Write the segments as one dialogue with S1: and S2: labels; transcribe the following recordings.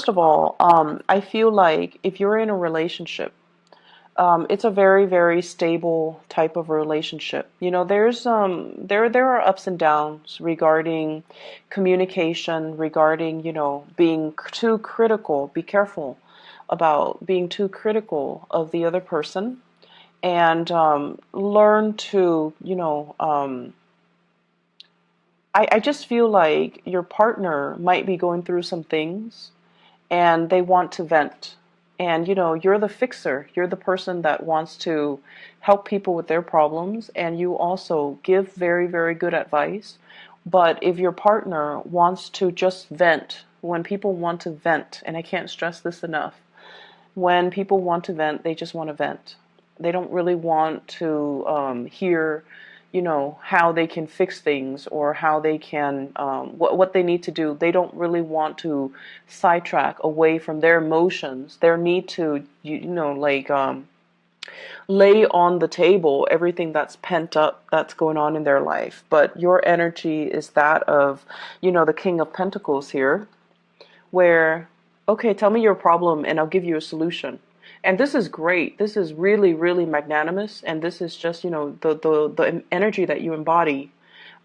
S1: first of all, I feel like if you're in a relationship, it's a very, very stable type of relationship. You know, there are ups and downs regarding communication, regarding, you know, being too critical. Be careful about being too critical of the other person, and learn to, I just feel like your partner might be going through some things and they want to vent. And you're the fixer. You're the person that wants to help people with their problems, and you also give very, very good advice. But if your partner wants to just vent, when people want to vent, and I can't stress this enough, when people want to vent, they just want to vent. They don't really want to hear, how they can fix things, or how they can, what they need to do. They don't really want to sidetrack away from their emotions, their need to, lay on the table everything that's pent up, that's going on in their life. But your energy is that of, the King of Pentacles here, where, okay, tell me your problem and I'll give you a solution. And this is great. This is really, really magnanimous. And this is just, the energy that you embody.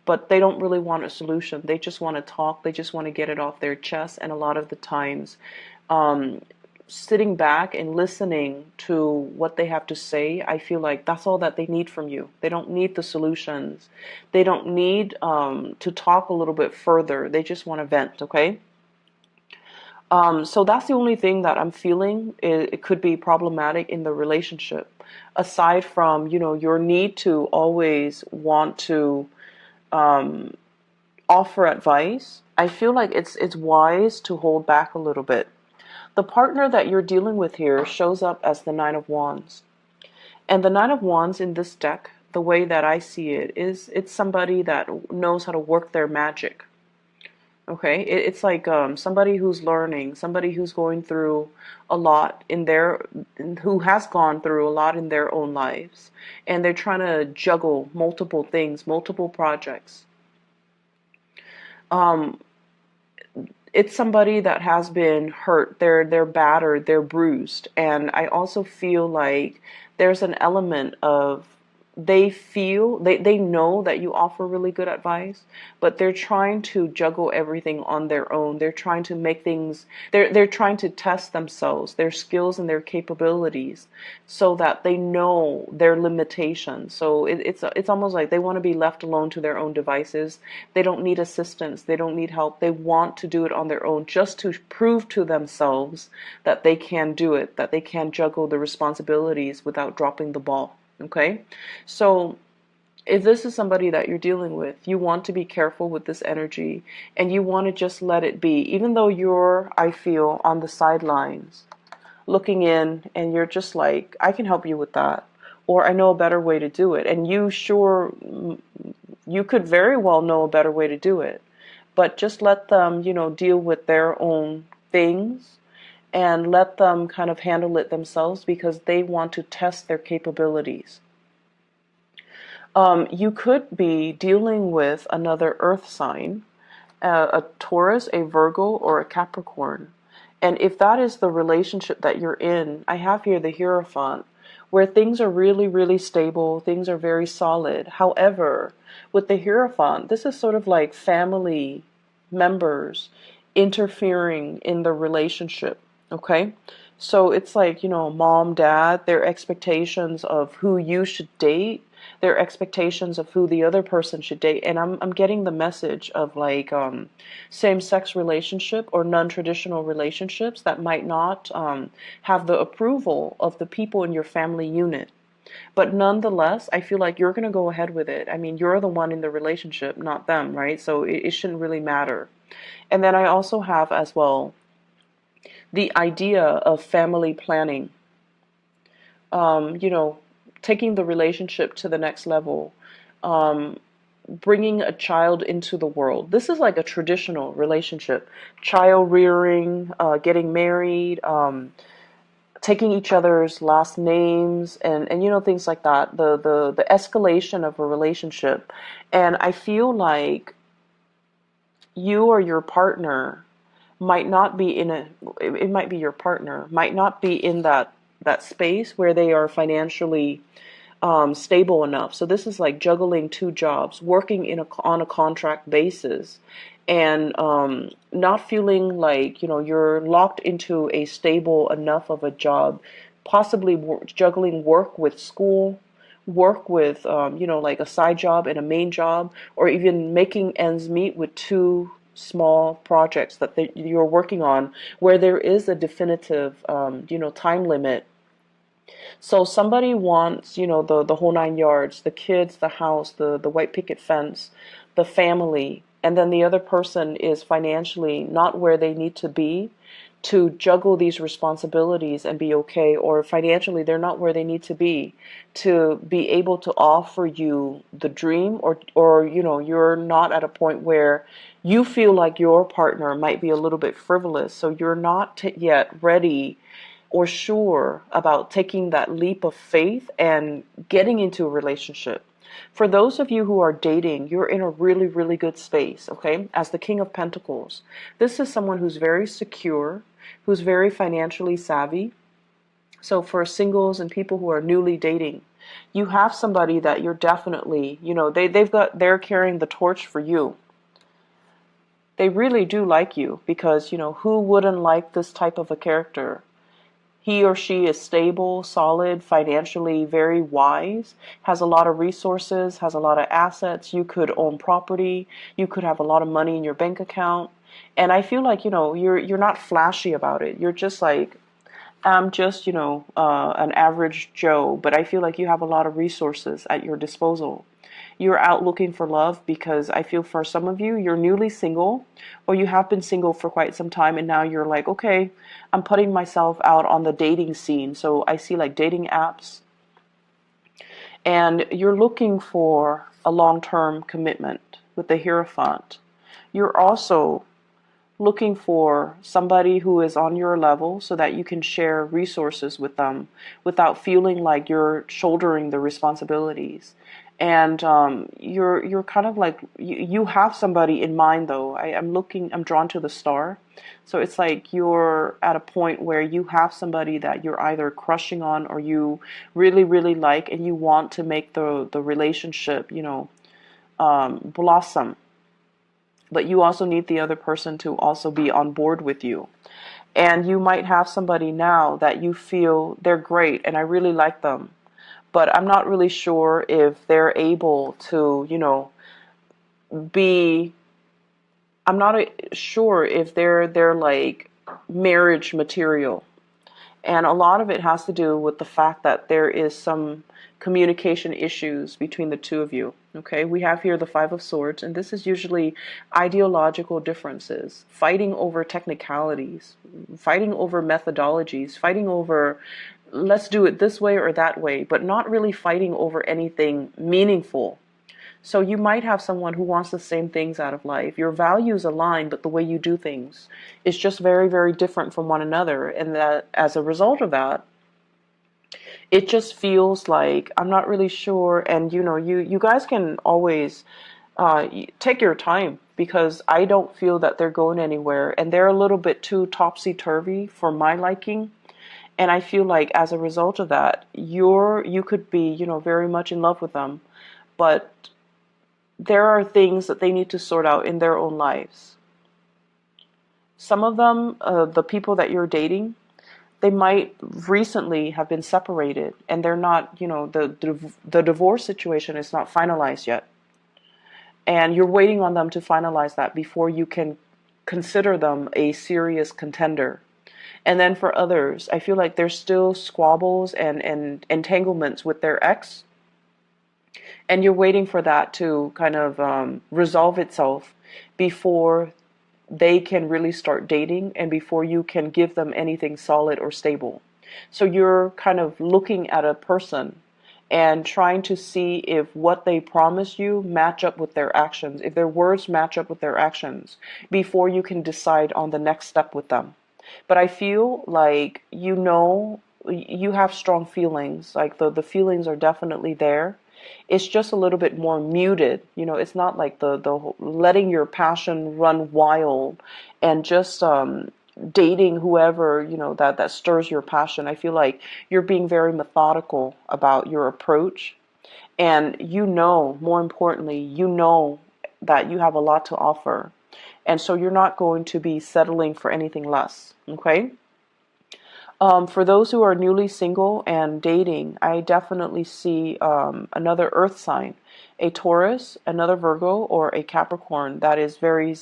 S1: But they don't really want a solution. They just want to talk. They just want to get it off their chest. And a lot of the times, sitting back and listening to what they have to say, I feel like that's all that they need from you. They don't need the solutions. They don't need to talk a little bit further. They just want to vent, okay? So that's the only thing that I'm feeling. It could be problematic in the relationship, aside from, your need to always want to offer advice. I feel like it's wise to hold back a little bit. The partner that you're dealing with here shows up as the Nine of Wands. And the Nine of Wands in this deck, the way that I see it, is it's somebody that knows how to work their magic. Okay, it's like somebody who's learning, somebody who's going through a lot who has gone through a lot in their own lives, and they're trying to juggle multiple things, multiple projects. It's somebody that has been hurt, they're battered, they're bruised, and I also feel like there's an element of they know that you offer really good advice, but they're trying to juggle everything on their own. They're trying to make things, they're trying to test themselves, their skills and their capabilities, so that they know their limitations. So it's almost like they want to be left alone to their own devices. They don't need assistance, they don't need help. They want to do it on their own, just to prove to themselves that they can do it, that they can juggle the responsibilities without dropping the ball. Okay, so if this is somebody that you're dealing with, you want to be careful with this energy, and you want to just let it be, even though you're, I feel, on the sidelines looking in, and you're just like, I can help you with that, or I know a better way to do it. And you could very well know a better way to do it, but just let them, deal with their own things, and let them kind of handle it themselves, because they want to test their capabilities. You could be dealing with another earth sign, a Taurus, a Virgo, or a Capricorn. And if that is the relationship that you're in, I have here the Hierophant, where things are really, really stable, things are very solid. However, with the Hierophant, this is sort of like family members interfering in the relationship. Okay, so it's like, mom, dad, their expectations of who you should date, their expectations of who the other person should date. And I'm getting the message of like same-sex relationship or non-traditional relationships that might not have the approval of the people in your family unit. But nonetheless, I feel like you're going to go ahead with it. I mean, you're the one in the relationship, not them, right? So it shouldn't really matter. And then I also have as well the idea of family planning, taking the relationship to the next level, bringing a child into the world. This is like a traditional relationship, child rearing, getting married, taking each other's last names, and things like that, the escalation of a relationship. And I feel like you or your partner might not be in a, it might be your partner, might not be in that space where they are financially stable enough. So this is like juggling two jobs, working on a contract basis, and not feeling like you're locked into a stable enough of a job. Possibly juggling work with school, work with like a side job and a main job, or even making ends meet with two small projects that you're working on, where there is a definitive time limit. So somebody wants, the whole nine yards, the kids, the house, the white picket fence, the family, and then the other person is financially not where they need to be to juggle these responsibilities and be okay, or financially they're not where they need to be able to offer you the dream, or you're not at a point where you feel like your partner might be a little bit frivolous, so you're not yet ready or sure about taking that leap of faith and getting into a relationship. For those of you who are dating, you're in a really, really good space, okay? As the King of Pentacles, this is someone who's very secure, who's very financially savvy. So for singles and people who are newly dating, you have somebody that you're definitely, they're carrying the torch for you. They really do like you because, who wouldn't like this type of a character? He or she is stable, solid, financially very wise, has a lot of resources, has a lot of assets. You could own property. You could have a lot of money in your bank account. And I feel like, you're not flashy about it. You're just like, I'm just, an average Joe, but I feel like you have a lot of resources at your disposal. You're out looking for love because I feel for some of you, you're newly single, or you have been single for quite some time, and now you're like, okay, I'm putting myself out on the dating scene. So I see like dating apps, and you're looking for a long-term commitment with the Hierophant. You're also looking for somebody who is on your level so that you can share resources with them without feeling like you're shouldering the responsibilities. And you're kind of like, you have somebody in mind though. I'm drawn to the star. So it's like you're at a point where you have somebody that you're either crushing on or you really, really like, and you want to make the relationship, blossom. But you also need the other person to also be on board with you. And you might have somebody now that you feel they're great and I really like them, but I'm not really sure if they're able to, be, I'm not sure if they're like marriage material. And a lot of it has to do with the fact that there is some communication issues between the two of you. Okay, we have here the Five of Swords, and this is usually ideological differences, fighting over technicalities, fighting over methodologies, fighting over let's do it this way or that way, but not really fighting over anything meaningful. So you might have someone who wants the same things out of life. Your values align, but the way you do things is just very, very different from one another. And that as a result of that, it just feels like I'm not really sure. And you guys can always take your time because I don't feel that they're going anywhere, and they're a little bit too topsy-turvy for my liking. And I feel like as a result of that, you could be, very much in love with them, but there are things that they need to sort out in their own lives. Some of them, the people that you're dating, they might recently have been separated and they're not, the divorce situation is not finalized yet. And you're waiting on them to finalize that before you can consider them a serious contender. And then for others, I feel like there's still squabbles and entanglements with their ex. And you're waiting for that to kind of resolve itself before they can really start dating and before you can give them anything solid or stable. So you're kind of looking at a person and trying to see if what they promise you match up with their actions, if their words match up with their actions, before you can decide on the next step with them. But I feel like, you have strong feelings, like the feelings are definitely there. It's just a little bit more muted. It's not like the letting your passion run wild and just dating whoever, that stirs your passion. I feel like you're being very methodical about your approach. And more importantly, that you have a lot to offer. And so you're not going to be settling for anything less. Okay? For those who are newly single and dating, I definitely see another earth sign, a Taurus, another Virgo, or a Capricorn that is very,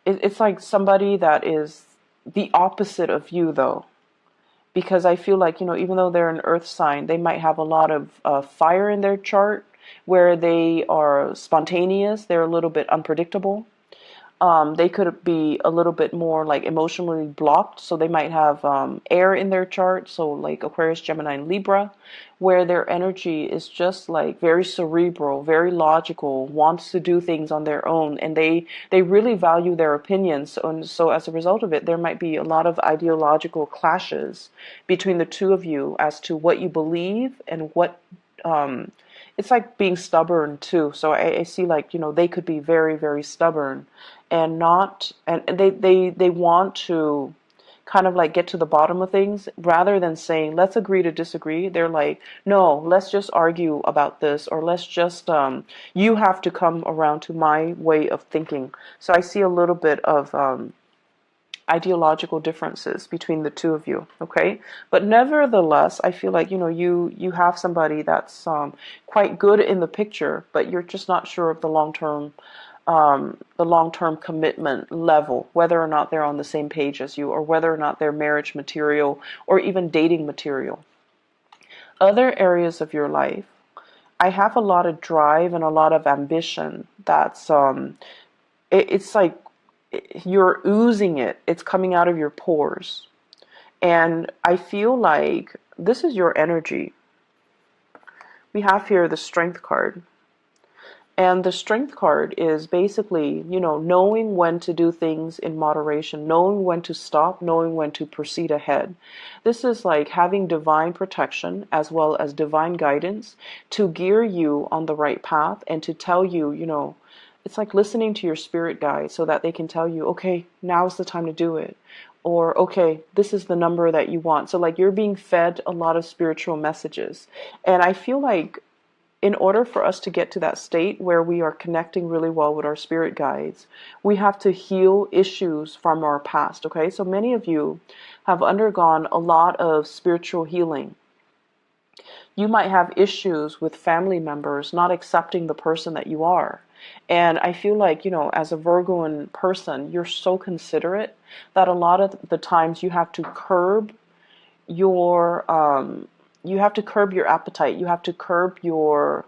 S1: it's like somebody that is the opposite of you, though. Because I feel like, even though they're an earth sign, they might have a lot of fire in their chart where they are spontaneous, they're a little bit unpredictable. They could be a little bit more like emotionally blocked, so they might have air in their chart, so like Aquarius, Gemini, and Libra, where their energy is just like very cerebral, very logical, wants to do things on their own, and they really value their opinions. And so as a result of it, there might be a lot of ideological clashes between the two of you as to what you believe and what it's like being stubborn too. So I see like, they could be very, very stubborn and not, and they want to kind of like get to the bottom of things rather than saying, let's agree to disagree. They're like, no, let's just argue about this, or let's just, you have to come around to my way of thinking. So I see a little bit of, ideological differences between the two of you, okay? But nevertheless, I feel like, you have somebody that's quite good in the picture, but you're just not sure of the long-term commitment level, whether or not they're on the same page as you, or whether or not they're marriage material or even dating material. Other areas of your life, I have a lot of drive and a lot of ambition that's it's like you're oozing it. It's coming out of your pores. And I feel like this is your energy. We have here the Strength card. And the Strength card is basically, knowing when to do things in moderation, knowing when to stop, knowing when to proceed ahead. This is like having divine protection as well as divine guidance to gear you on the right path and to tell you, it's like listening to your spirit guide so that they can tell you, okay, now's the time to do it. Or, okay, this is the number that you want. So like you're being fed a lot of spiritual messages. And I feel like in order for us to get to that state where we are connecting really well with our spirit guides, we have to heal issues from our past, okay? So many of you have undergone a lot of spiritual healing. You might have issues with family members not accepting the person that you are. And I feel like, as a Virgoan person, you're so considerate that a lot of the times you have to curb your appetite. You have to curb your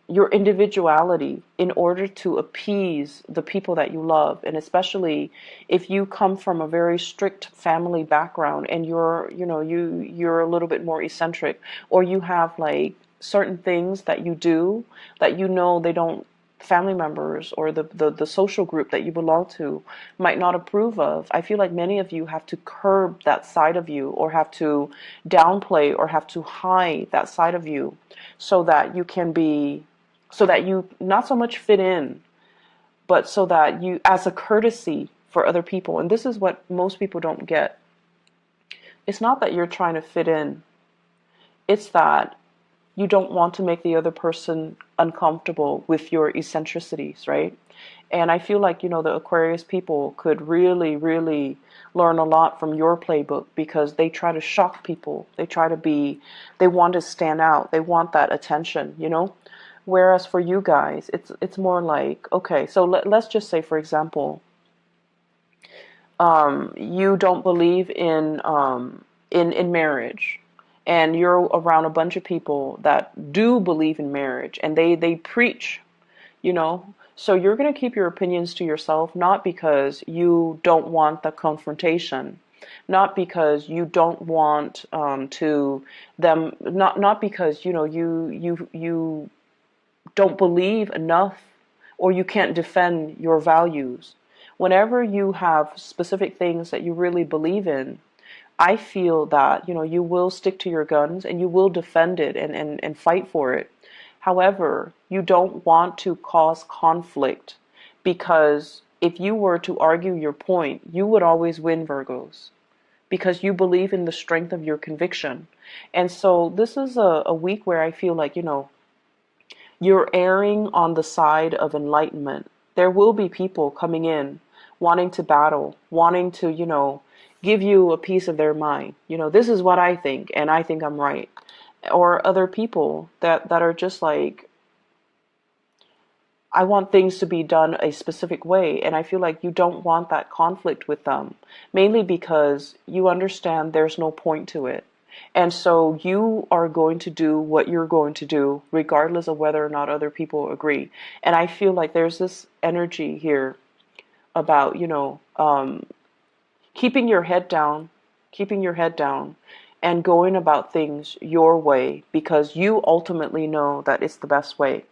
S1: individuality in order to appease the people that you love. And especially if you come from a very strict family background and you're a little bit more eccentric, or you have like certain things that you do that they don't, family members or the social group that you belong to might not approve of. I feel like many of you have to curb that side of you, or have to downplay, or have to hide that side of you so that you not so much fit in, but so that you, as a courtesy for other people. And this is what most people don't get. It's not that you're trying to fit in. It's that you don't want to make the other person uncomfortable with your eccentricities, right? And I feel like, the Aquarius people could really, really learn a lot from your playbook, because they try to shock people. They want to stand out. They want that attention, Whereas for you guys, it's more like, okay, so let's just say, for example, you don't believe in marriage, and you're around a bunch of people that do believe in marriage, and they preach, So you're going to keep your opinions to yourself, not because you don't want the confrontation, not because you don't want not because you don't believe enough, or you can't defend your values. Whenever you have specific things that you really believe in, I feel that, you will stick to your guns and you will defend it and fight for it. However, you don't want to cause conflict, because if you were to argue your point, you would always win, Virgos, because you believe in the strength of your conviction. And so this is a week where I feel like, you're erring on the side of enlightenment. There will be people coming in wanting to battle, wanting to, give you a piece of their mind. This is what I think, and I think I'm right. Or other people that are just like, I want things to be done a specific way, and I feel like you don't want that conflict with them, mainly because you understand there's no point to it. And so you are going to do what you're going to do, regardless of whether or not other people agree. And I feel like there's this energy here about, keeping your head down, keeping your head down, and going about things your way, because you ultimately know that it's the best way.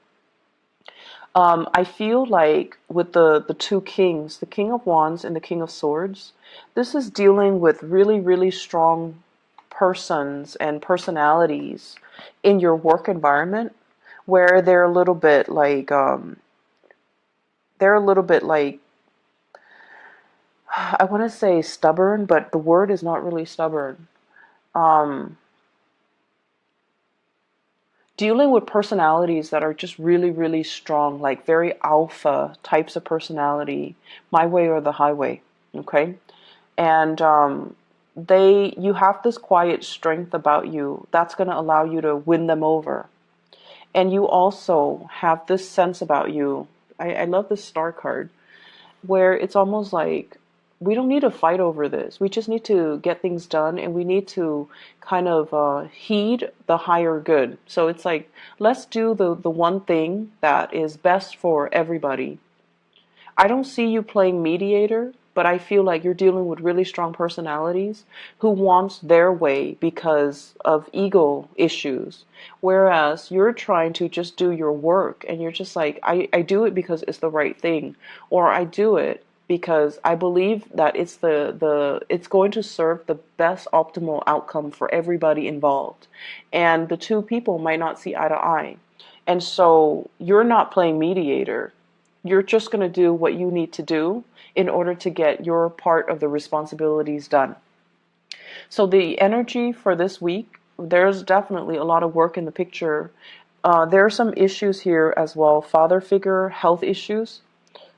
S1: I feel like with the two kings, the King of Wands and the King of Swords, this is dealing with really, really strong persons and personalities in your work environment, where they're a little bit like, I want to say stubborn, but the word is not really stubborn. Um, Dealing with personalities that are just really, really strong, like very alpha types of personality, my way or the highway, okay? And you have this quiet strength about you that's going to allow you to win them over. And you also have this sense about you. I love this star card, where it's almost like we don't need to fight over this. We just need to get things done, and we need to kind of heed the higher good. So it's like, let's do the one thing that is best for everybody. I don't see you playing mediator, but I feel like you're dealing with really strong personalities who wants their way because of ego issues. Whereas you're trying to just do your work, and you're just like, I do it because it's the right thing, or I do it because I believe that it's going to serve the best optimal outcome for everybody involved. And the two people might not see eye to eye. And so you're not playing mediator. You're just going to do what you need to do in order to get your part of the responsibilities done. So the energy for this week, there's definitely a lot of work in the picture. There are some issues here as well, father figure, health issues.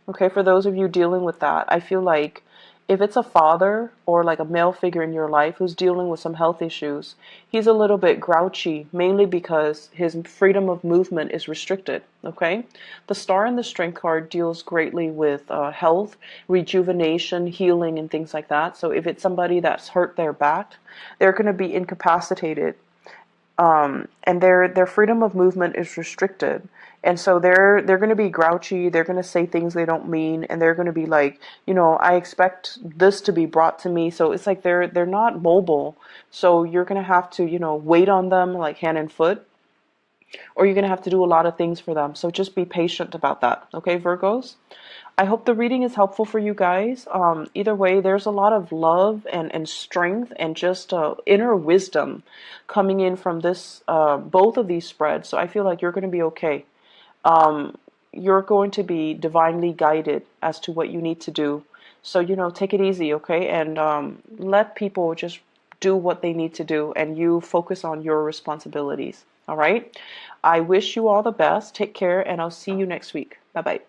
S1: Okay, for those of you dealing with that, I feel like if it's a father or like a male figure in your life who's dealing with some health issues, he's a little bit grouchy, mainly because his freedom of movement is restricted. Okay, the star and the strength card deals greatly with health, rejuvenation, healing, and things like that. So if it's somebody that's hurt their back, they're going to be incapacitated, and their freedom of movement is restricted, and so they're going to be grouchy. They're going to say things they don't mean, and they're going to be like, I expect this to be brought to me. So it's like they're not mobile. So you're going to have to wait on them like hand and foot, or you're going to have to do a lot of things for them. So just be patient about that. Okay, Virgos? I hope the reading is helpful for you guys. Either way, there's a lot of love and strength and just inner wisdom coming in from this both of these spreads. So I feel like you're going to be okay. You're going to be divinely guided as to what you need to do. So, take it easy, okay? And let people just do what they need to do, and you focus on your responsibilities. All right? I wish you all the best. Take care, and I'll see you next week. Bye-bye.